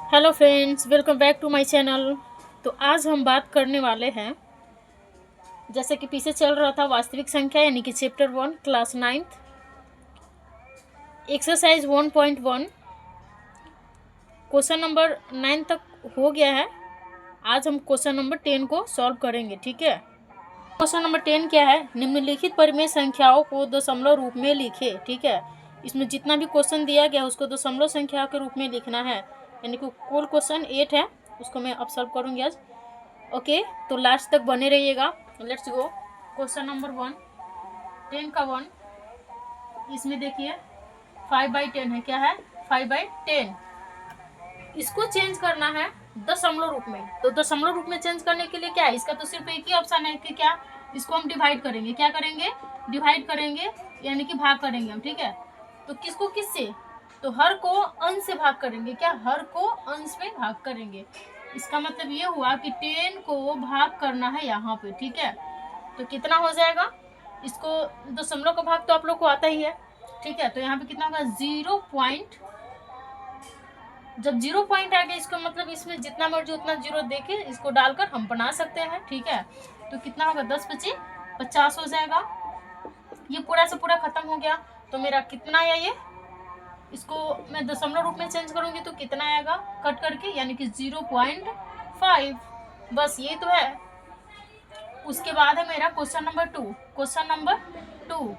Hello friends, welcome back to my channel. तो आज हम बात करने वाले हैं, जैसे कि पीछे चल रहा था वास्तविक संख्या यानी कि chapter 1 class 9th exercise 1.1 question number 9 तक हो गया है। आज हम क्वेश्चन नंबर 10 को सॉल्व करेंगे। ठीक है, क्वेश्चन नंबर 10 क्या है? निम्नलिखित परिमेय संख्याओं को दशमलव रूप में लिखे। ठीक है, इसमें जितना भी क्वेश्चन दिया गया उसको दशमलव संख्या के रूप में लिखना है, यानी कि कुल क्वेश्चन 8 है, उसको मैं अब सॉल्व करूंगी आज। ओके, तो लास्ट तक बने रहिएगा। Let's go. क्वेश्चन नंबर 1, 10 का 1। इसमें देखिए 5/10 है। क्या है? 5/10। इसको चेंज करना है दशमलव रूप में। तो दशमलव रूप में चेंज करने के लिए क्या है? इसका तो सिर्फ एक ही ऑप्शन है कि क्या, इसको हम डिवाइड करेंगे। क्या करेंगे? डिवाइड करेंगे, यानी कि भाग करेंगे हम। ठीक है, तो किसको किससे? तो हर को अंश से भाग करेंगे। क्या? हर को अंश में भाग करेंगे। इसका मतलब ये हुआ कि 10 को भाग करना है यहाँ पे। ठीक है, तो कितना हो जाएगा? इसको दशमलव का भाग तो आप लोग को आता ही है। ठीक है, तो यहाँ पे कितना होगा? 0. जब 0 पॉइंट आ गया, इसका मतलब इसमें जितना मर्जी उतना जीरो देके इसको डालकर हम बना सकते हैं। ठीक है, तो कितना होगा? 10×5 = 50 हो जाएगा। ये पूरा से पूरा खत्म हो गया। तो मेरा कितना आया? ये इसको मैं दशमलव रूप में चेंज करूंगी तो कितना आएगा कट करके, यानी कि 0.5। बस ये तो है। उसके बाद है मेरा क्वेश्चन नंबर 2। क्वेश्चन नंबर 2,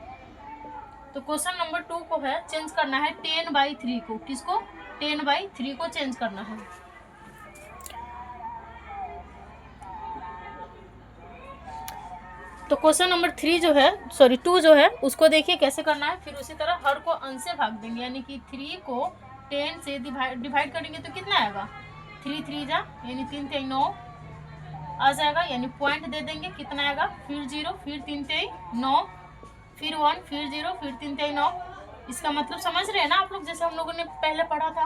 तो क्वेश्चन नंबर 2 को है चेंज करना है 10/3 को। किसको? 10/3 को चेंज करना है। तो क्वेश्चन नंबर 2 जो है उसको देखिए कैसे करना है। फिर उसी तरह हर को अंश से भाग देंगे, यानी कि 3 को 10 से डिवाइड करेंगे तो कितना आएगा? 3 3 जा, यानी 3 3 9 आ जाएगा, यानी पॉइंट दे देंगे। कितना आएगा? फिर 0, फिर 3 3 9, फिर 1, फिर 0, फिर 3 3 9। इसका मतलब समझ रहे हैं ना आप लोग? जैसे हम लोगों ने पहले पढ़ा था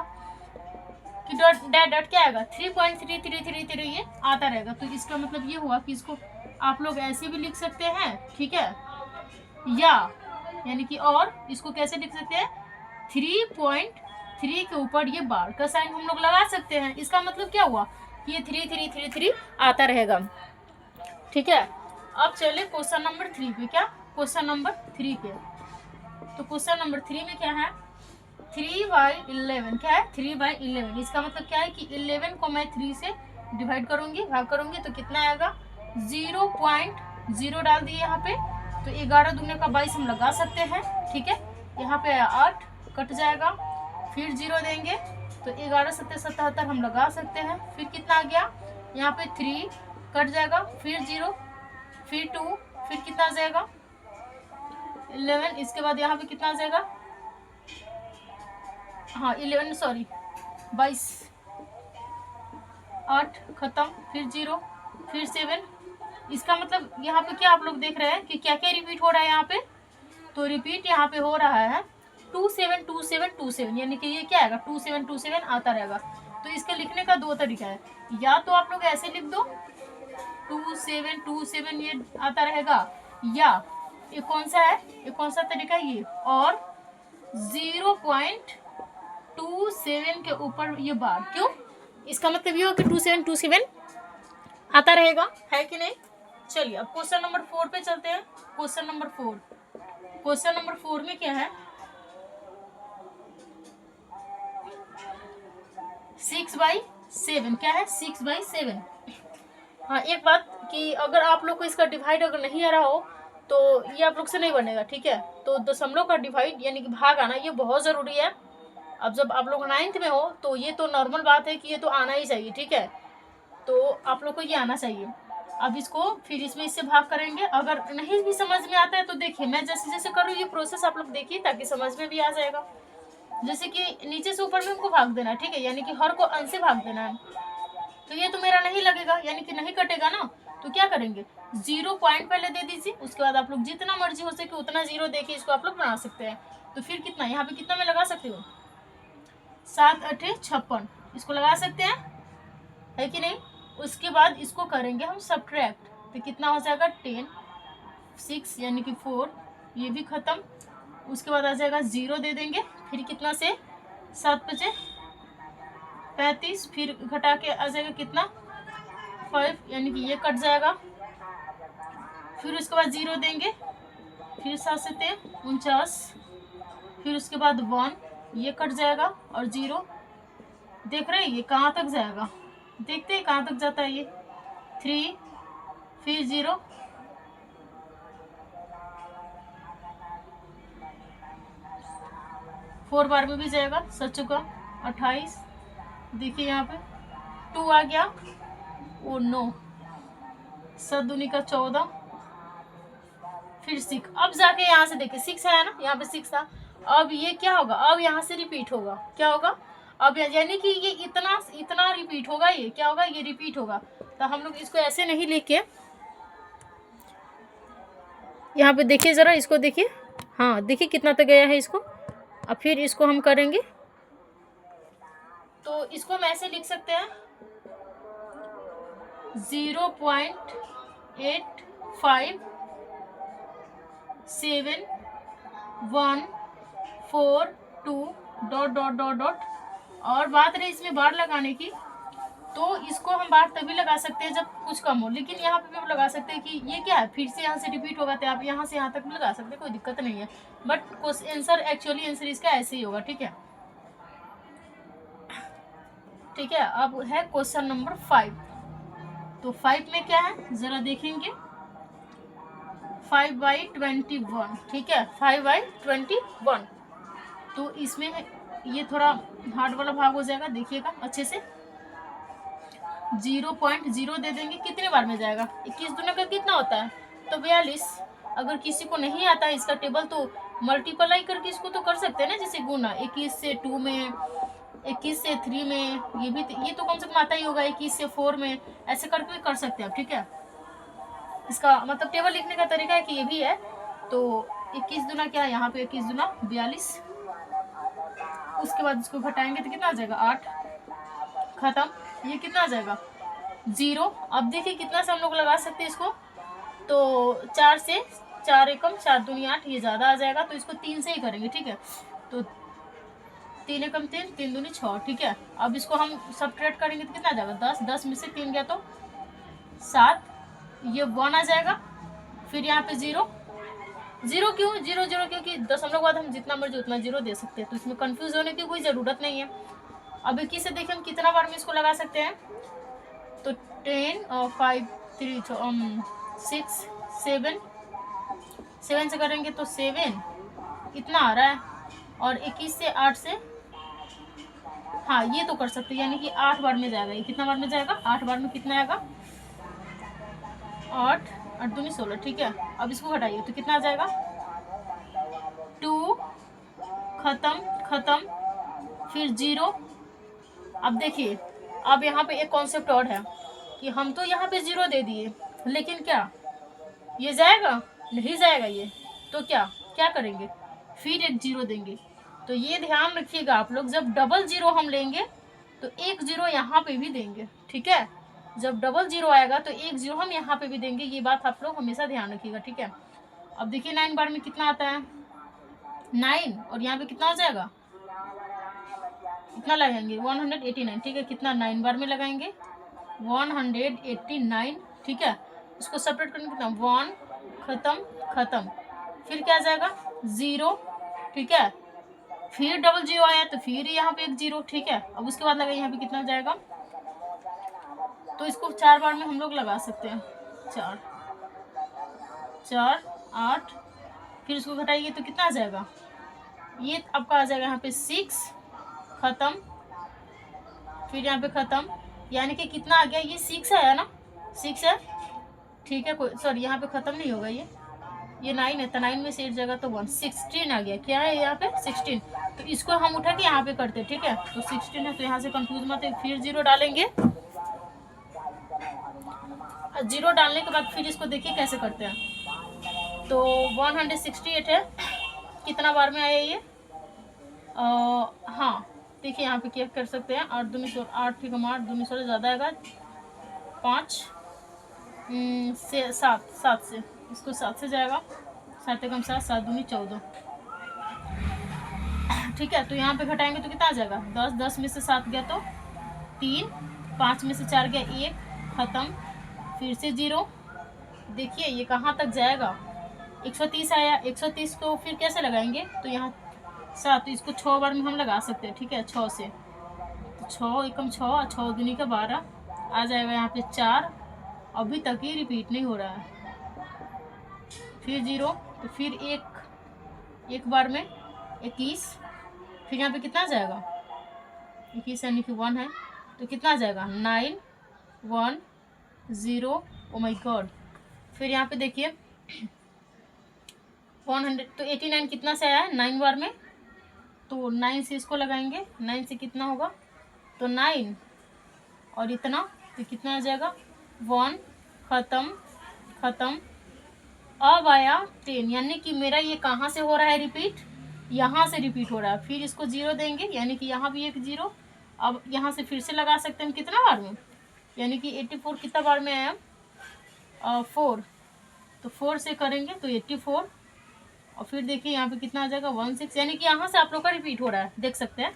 कि डॉट डैट डॉट क्या आएगा? 3.3333 ये आता रहेगा। तो इसका मतलब ये हुआ कि इसको आप लोग ऐसे भी लिख सकते हैं। ठीक है, या यानी कि और इसको कैसे लिख सकते हैं? 3.3 के ऊपर ये बार का साइन हम लोग लगा सकते हैं। इसका मतलब क्या हुआ कि ये 3333 आता रहेगा। ठीक है, अब चले क्वेश्चन नंबर 3 पे। क्या? क्वेश्चन नंबर 3 पे। तो क्वेश्चन नंबर 3 में क्या है? 3/11। क्या है? 3/11। इसका मतलब क्या है कि 11 को मैं 3 से डिवाइड करूंगी, भाग करूंगी, तो कितना आएगा? 0.0 डाल दिए यहाँ पे। तो 11 दूने का 22 हम लगा सकते हैं। ठीक है, यहाँ पे 8 कट जाएगा, फिर 0 देंगे तो 11 7 77 हम लगा सकते हैं। फिर कितना आ गया? यहाँ पे 3 कट जाएगा, फिर 0, फिर 2, फिर कितना आ जाएगा? 11। इसके बाद यहाँ पे कितना आ जाएगा? हाँ 11, सॉरी 22, 8 खत्म, फिर 0, फिर 7। इसका मतलब यहाँ पे क्या आप लोग देख रहे हैं कि क्या क्या रिपीट हो रहा है यहाँ पे? तो रिपीट यहाँ पे हो रहा है 272727, यानी कि ये क्या आएगा? 2727 आता रहेगा। तो इसके लिखने का दो तरीका है। या तो आप लोग ऐसे लिख दो 2727 ये आता रहेगा, या ये कौन सा है? ये कौन सा तरीका है? ये और 0.27 के ऊपर ये बार। क्यों? इसका मतलब ये हो कि 2727 आता रहेगा, है कि नहीं? चलिए अब क्वेश्चन नंबर 4 पे चलते हैं। क्वेश्चन नंबर 4, क्वेश्चन नंबर 4 में क्या है? 6/7। क्या है? 6/7। हाँ, एक बात कि अगर आप लोग को इसका डिवाइड अगर नहीं आ रहा हो तो ये आप लोग से नहीं बनेगा। ठीक है, तो दशमलव का डिवाइड यानी कि भाग आना ये बहुत ज़रूरी है। अब जब आप लोग 9th में हो तो ये तो नॉर्मल बात है कि ये तो आना ही चाहिए। ठीक है, तो आप लोग को ये आना चाहिए। अब इसको फिर इसमें इससे भाग करेंगे। अगर नहीं भी समझ में आता है तो देखिए मैं जैसे जैसे कर रही हूँ ये प्रोसेस आप लोग देखिए, ताकि समझ में भी आ जाएगा। जैसे कि नीचे से ऊपर में हमको भाग देना है। ठीक है, यानी कि हर को अंश से भाग देना है। तो ये तो मेरा नहीं लगेगा, यानी कि नहीं कटेगा ना। तो क्या करेंगे? 0 पॉइंट पहले दे दीजिए, उसके बाद आप लोग जितना मर्जी हो सके उतना 0 देके इसको आप लोग बना सकते हैं। तो फिर कितना यहाँ पे कितना मैं लगा सकती हूँ? 7 8 56 इसको लगा सकते हैं, है कि नहीं? उसके बाद इसको करेंगे हम सब्ट्रैक्ट, तो कितना हो जाएगा? 10 6 यानी कि 4, ये भी खत्म। उसके बाद आ जाएगा 0 दे देंगे, फिर कितना से 7 बचे 35, फिर घटा के आ जाएगा कितना 5, यानी कि ये कट जाएगा। फिर उसके बाद 0 देंगे, फिर 7 से 49, फिर उसके बाद 1, ये कट जाएगा और 0। देख रहे हैं ये कहाँ तक जाएगा, देखते हैं कहाँ तक जाता है ये। 3, फिर 0, फोर बार में भी जाएगा, सच चुका 28। देखिए यहाँ पे 2 आ गया, ओ नो, 7 दूनी का 14, फिर 6। अब जाके यहाँ से देखिए 6 है ना, यहाँ पे 6 था। अब ये क्या होगा, अब यहाँ से रिपीट होगा, क्या होगा अब, यानी कि ये इतना इतना रिपीट होगा, ये क्या होगा, ये रिपीट होगा। तो हम लोग इसको ऐसे नहीं लेके, यहाँ पे देखिए जरा, इसको देखिए, हाँ देखिए कितना तक गया है इसको। अब फिर इसको हम करेंगे, तो इसको हम ऐसे लिख सकते हैं 0.857 1 4 2 ... और बात रही इसमें बार लगाने की, तो इसको हम बार तभी लगा सकते हैं जब कुछ कम हो, लेकिन यहाँ पे भी हम लगा सकते हैं कि ये क्या है, फिर से यहाँ से रिपीट होगा, तो आप यहाँ से यहाँ तक भी लगा सकते हैं, कोई दिक्कत नहीं है। बट आंसर एक्चुअली आंसर इसका ऐसे ही होगा, ठीक है। ठीक है, अब है क्वेश्चन नंबर 5। तो 5 में क्या है जरा देखेंगे, 5/21, ठीक है, 5/21। तो इसमें ये थोड़ा हार्ड वाला भाग हो जाएगा, देखिएगा अच्छे से। 0.0 दे देंगे, कितने बार में जाएगा, 21 दूना का कितना होता है, तो 42। अगर किसी को नहीं आता है इसका टेबल, तो मल्टीप्लाई करके इसको तो कर सकते हैं ना, जैसे गुना 21 से 2 में, 21 से 3 में, ये तो कम से कम आता ही होगा, 21 से 4 में, ऐसे करके कर सकते हैं आप, ठीक है। इसका मतलब टेबल लिखने का तरीका है कि ये भी है। तो 21 दूना क्या है, यहाँ पे 21 दूना 42। उसके बाद इसको घटाएंगे तो कितना आ जाएगा 8, खत्म। ये कितना आ जाएगा 0। अब देखिए कितना से हम लोग लगा सकते हैं इसको, तो 4 से 4 एकम 4 दूनी 8, ये ज़्यादा आ जाएगा, तो इसको 3 से ही करेंगे, ठीक है। तो 3 एकम 3, 3 दूनी 6, ठीक है। अब इसको हम सबट्रैक्ट करेंगे तो कितना आ जाएगा 10, 10 में से 3 गया तो 7, ये 1 आ जाएगा। फिर यहाँ पे 0 क्यों 0 क्योंकि दशमलव के बाद हम जितना मर्जी उतना 0 दे सकते हैं, तो इसमें कंफ्यूज होने की कोई ज़रूरत नहीं है। अब 21 से देखिए हम कितना बार में इसको लगा सकते हैं, तो 10 और 5 3 6 7 से करेंगे तो 7 इतना आ रहा है, और 21 से 8 से, हाँ ये तो कर सकते हैं, यानी कि 8 बार में जाएगा। ये कितना बार में जाएगा, 8 बार में कितना आएगा 8 8 दूनी 16, ठीक है। अब इसको घटाइए तो कितना आ जाएगा 2, खत्म, फिर 0। अब देखिए, अब यहाँ पे एक कॉन्सेप्ट और है कि हम तो यहाँ पे 0 दे दिए, लेकिन क्या ये जाएगा, नहीं जाएगा ये, तो क्या करेंगे, फिर एक 0 देंगे। तो ये ध्यान रखिएगा आप लोग, जब डबल 0 हम लेंगे तो एक 0 यहाँ पे भी देंगे, ठीक है। जब डबल 0 आएगा तो एक 0 हम यहाँ पे भी देंगे, ये बात आप लोग हमेशा ध्यान रखिएगा, ठीक है। अब देखिए 9 बार में कितना आता है 9, और यहाँ पे कितना हो जाएगा, कितना लगाएंगे 189, ठीक है। कितना 9 बार में लगाएंगे 189, ठीक है। इसको सेपरेट करने कितना 1, खत्म, फिर क्या आ जाएगा 0, ठीक है। फिर डबल 0 आया तो फिर यहाँ पे एक 0, ठीक है। अब उसके बाद लगा यहाँ पे कितना जाएगा, तो इसको 4 बार में हम लोग लगा सकते हैं, 4 8, फिर इसको घटाइए तो कितना आ जाएगा, ये आपका आ जाएगा यहाँ पे 6, खत्म, फिर यहाँ पे खत्म, यानी कि कितना आ गया, ये 6 है ना, 6 है, ठीक है। कोई सॉरी यहाँ पे खत्म नहीं होगा, ये 9 है, तो 9 में से 8 जगह तो 1, 16 आ गया, क्या है यहाँ पे 16। तो इसको हम उठा के यहाँ पे करते, ठीक है। तो 16 है, तो यहाँ से कंफ्यूज मत है, फिर 0 डालेंगे। 0 डालने के बाद फिर इसको देखिए कैसे करते हैं, तो 168 है, कितना बार में आया ये, हाँ देखिए यहाँ पे क्या कर सकते हैं, 8 दूनी 16, 8 ठीक है, 8 दूनी 16 ज़्यादा आएगा, 5 से 7 से, इसको 7 से जाएगा, 7 एकम 7, 7 दूनी 14, ठीक है। तो यहाँ पे घटाएंगे तो कितना आ जाएगा 10, 10 में से 7 गया तो 3, 5 में से 4 गया 1, ख़त्म, फिर से 0। देखिए ये कहाँ तक जाएगा, 130 आया। 130 को फिर कैसे लगाएंगे, तो यहाँ 7, तो इसको 6 बार में हम लगा सकते हैं, ठीक है, 6 से। तो 6 एकम 6, 6 दूनी का 12 आ जाएगा यहाँ पे 4। अभी तक ही रिपीट नहीं हो रहा है। फिर 0, तो फिर एक बार में 21, फिर यहाँ पे कितना आ जाएगा, 21 यानी कि 1 है, तो कितना आ जाएगा 9 1 0। Oh my God. फिर यहाँ पे देखिए 100, तो 89 कितना से आया है 9 बार में, तो 9 से इसको लगाएंगे, 9 से कितना होगा, तो 9 और इतना, तो कितना आ जाएगा 1, ख़त्म ख़त्म। अब आया 10, यानी कि मेरा ये कहाँ से हो रहा है रिपीट, यहाँ से रिपीट हो रहा है। फिर इसको 0 देंगे, यानी कि यहाँ भी एक 0। अब यहाँ से फिर से लगा सकते हैं कितना बार में, यानी कि 84 कितना बार में आया 4, तो 4 से करेंगे तो 84। और फिर देखिए यहाँ पे कितना आ जाएगा 16, यानी कि यहाँ से आप लोग का रिपीट हो रहा है, देख सकते हैं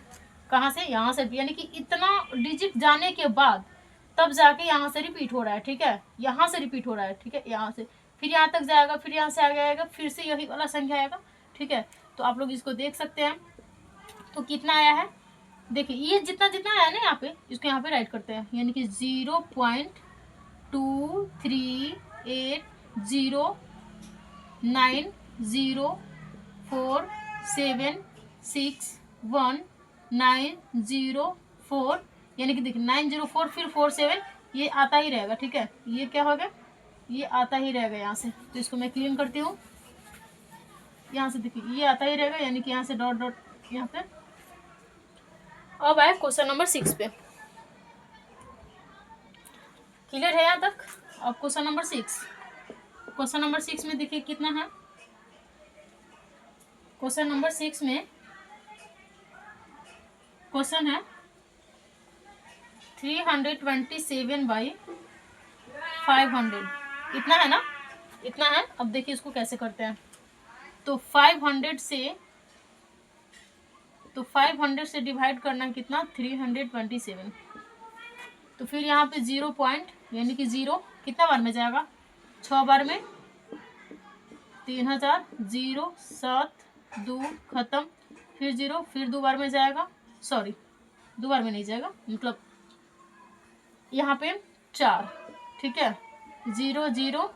कहाँ से, यहाँ से, यानी कि इतना डिजिट जाने के बाद तब जाके यहाँ से रिपीट हो रहा है, ठीक है, यहाँ से रिपीट हो रहा है, ठीक है, यहाँ से फिर यहाँ तक जाएगा, फिर यहाँ से आगे आएगा, फिर से यही वाला संख्या आएगा, ठीक है। तो आप लोग इसको देख सकते हैं, तो कितना आया है, देखिए ये जितना जितना आया ना यहाँ पे, इसको यहाँ पे राइट करते हैं, यानी कि 0.238090476190 यानी कि देखिए 904 फिर 47, ये आता ही रहेगा, ठीक है, ये क्या होगा, ये आता ही रहेगा यहाँ से। तो इसको मैं क्लीन करती हूँ, यहाँ से देखिए ये आता ही रहेगा, यानी कि यहाँ से डॉट डॉट यहाँ पे। अब आए क्वेश्चन नंबर 6 पे, क्लियर है यहाँ तक। अब क्वेश्चन नंबर 6 में देखिए कितना है, क्वेश्चन नंबर 6 में क्वेश्चन है 327/500, इतना है ना, इतना है। अब देखिए इसको कैसे करते हैं, तो 500 से डिवाइड करना है कितना 327, तो फिर यहाँ पे 0 पॉइंट, यानी कि 0 कितना बार में जाएगा 6 बार में, 3000 0 7 2 ख़त्म, फिर 0, फिर 2 बार में जाएगा, सॉरी 2 बार में नहीं जाएगा, मतलब यहाँ पे 4, ठीक है, 0 0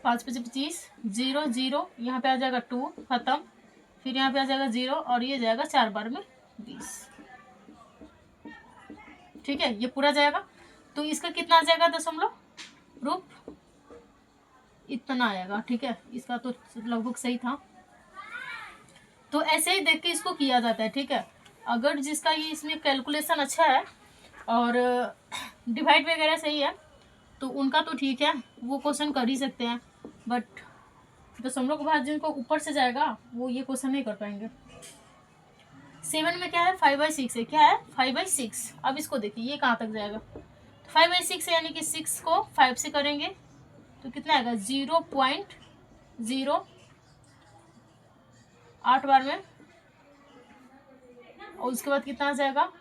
5 5 25 0 0, यहाँ पे आ जाएगा 2 ख़त्म, फिर यहाँ पे आ जाएगा 0 और ये जाएगा 4 बार में 20, ठीक है, ये पूरा जाएगा। तो इसका कितना आ जाएगा दशमलव रूप, इतना आएगा, ठीक है, इसका तो लगभग सही था। तो ऐसे ही देख के इसको किया जाता है, ठीक है। अगर जिसका ये इसमें कैलकुलेशन अच्छा है और डिवाइड वगैरह सही है तो उनका तो ठीक है, वो क्वेश्चन कर ही सकते हैं, बट दशमलव का भाग जिनको ऊपर से जाएगा वो ये क्वेश्चन नहीं कर पाएंगे। 7 में क्या है 5/6 है, क्या है 5/6। अब इसको देखिए ये कहाँ तक जाएगा, 5/6 है, यानी कि 6 को 5 से करेंगे तो कितना आएगा 0.08 बार में, और उसके बाद कितना आ जाएगा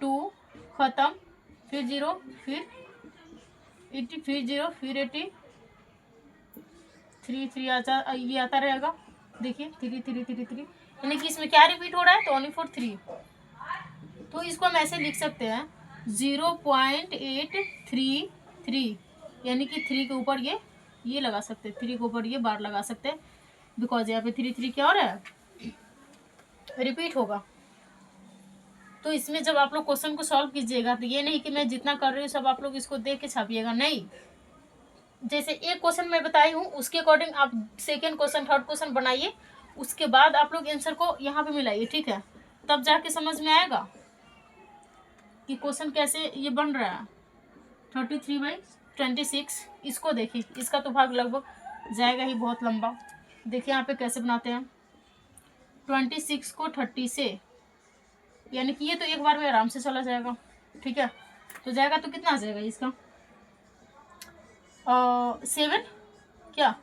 2 ख़त्म, फिर 0 फिर 80 फिर 0 फिर 80 3 ये आता रहेगा, देखिए 3 3 3 3, यानी कि इसमें क्या रिपीट हो रहा है, तो ओनली फॉर 3। तो इसको हम ऐसे लिख सकते हैं 0.833, यानी कि 3 के ऊपर ये लगा सकते हैं, 3 के ऊपर ये बार लगा सकते हैं, बिकॉज यहाँ पे 3 3 क्या हो रहा है, रिपीट होगा। तो इसमें जब आप लोग क्वेश्चन को सॉल्व कीजिएगा तो ये नहीं कि मैं जितना कर रही हूँ सब आप लोग इसको देख के छापिएगा, नहीं, जैसे एक क्वेश्चन मैं बताई हूँ उसके अकॉर्डिंग आप सेकेंड क्वेश्चन थर्ड क्वेश्चन बनाइए, उसके बाद आप लोग आंसर को यहाँ पे मिलाइए, ठीक है, तब जाके समझ में आएगा कि क्वेश्चन कैसे ये बन रहा है। 33/26, इसको देखिए, इसका तो भाग लगभग जाएगा ही बहुत लंबा। देखिए यहाँ पे कैसे बनाते हैं, 26 को 30 से, यानी कि ये तो एक बार में आराम से चला जाएगा, ठीक है, तो जाएगा तो कितना आ जाएगा इसका 7, क्या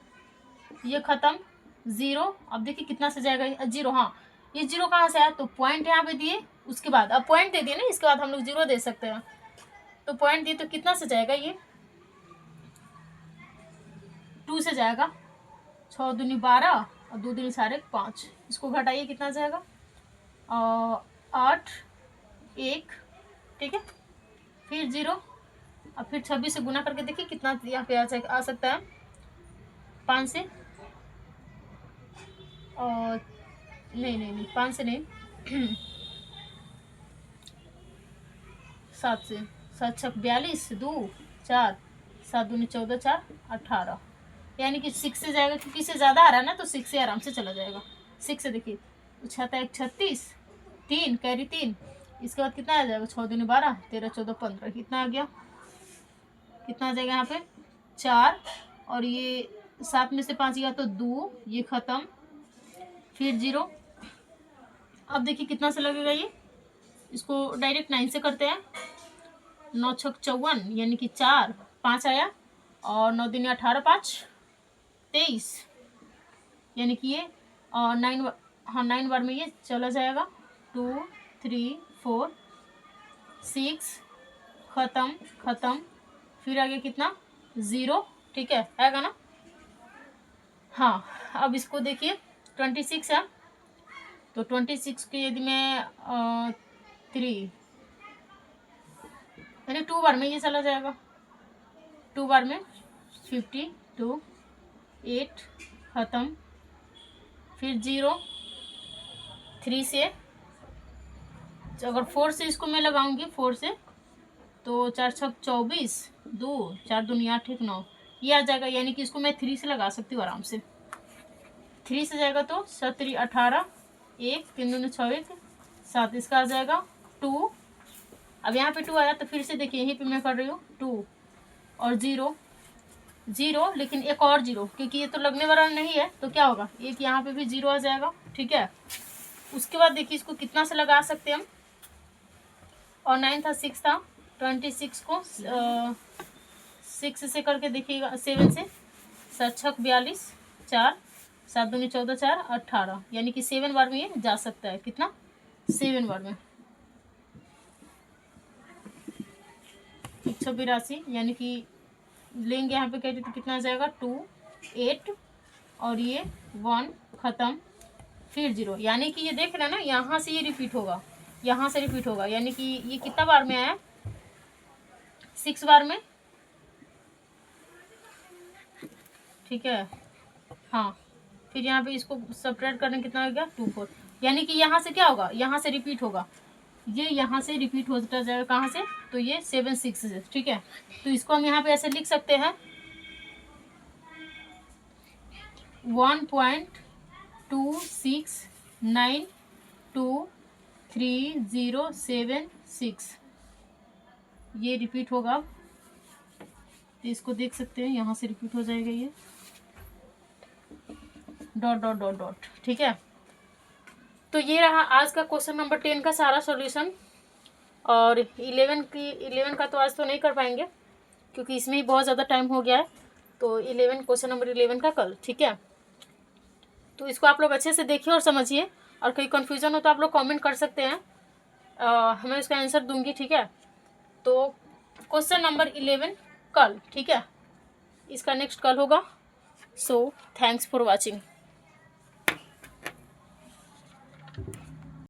ये ख़त्म 0, अब देखिए कितना से जाएगा 0, हाँ ये जीरो कहाँ से आया, तो पॉइंट यहाँ पे दिए, उसके बाद अब पॉइंट दे दिए ना, इसके बाद हम लोग जीरो दे सकते हैं। तो पॉइंट दिए तो कितना से जाएगा, ये 2 से जाएगा, 6 दूनी 12 और 2 दूनी 5, इसको घटाइए कितना जाएगा 8 1, ठीक है। फिर जीरो, अब फिर 26 से गुना करके देखिए कितना यहाँ पे आ सकता है, 5 से और नहीं 5 से नहीं 7 से, 7 6 42 2 4 7 दूनी 14 4 18, यानी कि 6 से जाएगा, क्योंकि इससे ज़्यादा आ रहा है ना, तो 6 से आराम से चला जाएगा। 6 से देखिए, 6 1 36 3 कैरी 3, इसके बाद कितना आ जाएगा 6 दूनी 12 13 14 15, कितना आ गया, कितना आ जाएगा यहाँ पे 4, और ये 7 में से 5 गया तो 2, ये ख़त्म, फिर जीरो। अब देखिए कितना से लगेगा ये, इसको डायरेक्ट 9 से करते हैं, 9 6 54 यानी कि 4 5 आया, और 9 दूनी 18 5 23, यानी कि ये 9, हाँ 9 बार में ये चला जाएगा, 2 3 4 6 ख़त्म, फिर आगे कितना 0, ठीक है, आएगा ना। हाँ, अब इसको देखिए 26 है, तो 26 के यदि मैं 3 यानी 2 बार में ये चला जाएगा, 2 बार में 52 8 ख़त्म, फिर 0 3 से, अगर 4 से इसको मैं लगाऊंगी 4 से, तो 4 6 24 2 4 दूनी 8 1 9, ये आ जाएगा, यानी कि इसको मैं 3 से लगा सकती हूँ आराम से। 3 से जाएगा तो 7 18 1 3 दूनी 6 1 7, इसका आ जाएगा 2, अब यहाँ पे 2 आया, तो फिर से देखिए यहीं पे मैं कर रही हूँ 2 और 0 0, लेकिन एक और 0, क्योंकि ये तो लगने वाला नहीं है, तो क्या होगा, एक यहाँ पे भी 0 आ जाएगा, ठीक है। उसके बाद देखिए इसको कितना से लगा सकते हैं हम, और 9 था 6 था, 26 को 6 से करके देखिएगा, 7 से, 7 6 42 4 7 दूनी 14 4 18, यानी कि 7 बार में ये जा सकता है, कितना 7 बार में 182, यानी कि लेंगे यहाँ पे कहते तो कितना आ जाएगा 2 8, और ये 1 ख़त्म, फिर 0, यानी कि ये देख रहे हैं ना, यहाँ से ये रिपीट होगा, यहाँ से रिपीट होगा, यानी कि ये कितना बार में आया 6 बार में, ठीक है। हाँ, फिर यहाँ पे इसको सब्ट्रैक्ट करने कितना हो गया 2 4, यानी कि यहाँ से क्या होगा, यहाँ से रिपीट होगा, ये यहाँ से रिपीट होता जाएगा, कहाँ से, तो ये 7 6 से, ठीक है। तो इसको हम यहाँ पे ऐसे लिख सकते हैं 1.26923076, ये रिपीट होगा, तो इसको देख सकते हैं, यहाँ से रिपीट हो जाएगा ये डॉट डॉट डॉट डॉट, ठीक है। तो ये रहा आज का क्वेश्चन नंबर 10 का सारा सॉल्यूशन, और 11 का तो आज तो नहीं कर पाएंगे, क्योंकि इसमें ही बहुत ज़्यादा टाइम हो गया है, तो 11 क्वेश्चन नंबर 11 का कल, ठीक है। तो इसको आप लोग अच्छे से देखिए और समझिए, और कोई कन्फ्यूज़न हो तो आप लोग कमेंट कर सकते हैं, मैं उसका आंसर दूंगी, ठीक है। तो क्वेश्चन नंबर 11 कल, ठीक है, इसका नेक्स्ट कल होगा। So thanks for watching.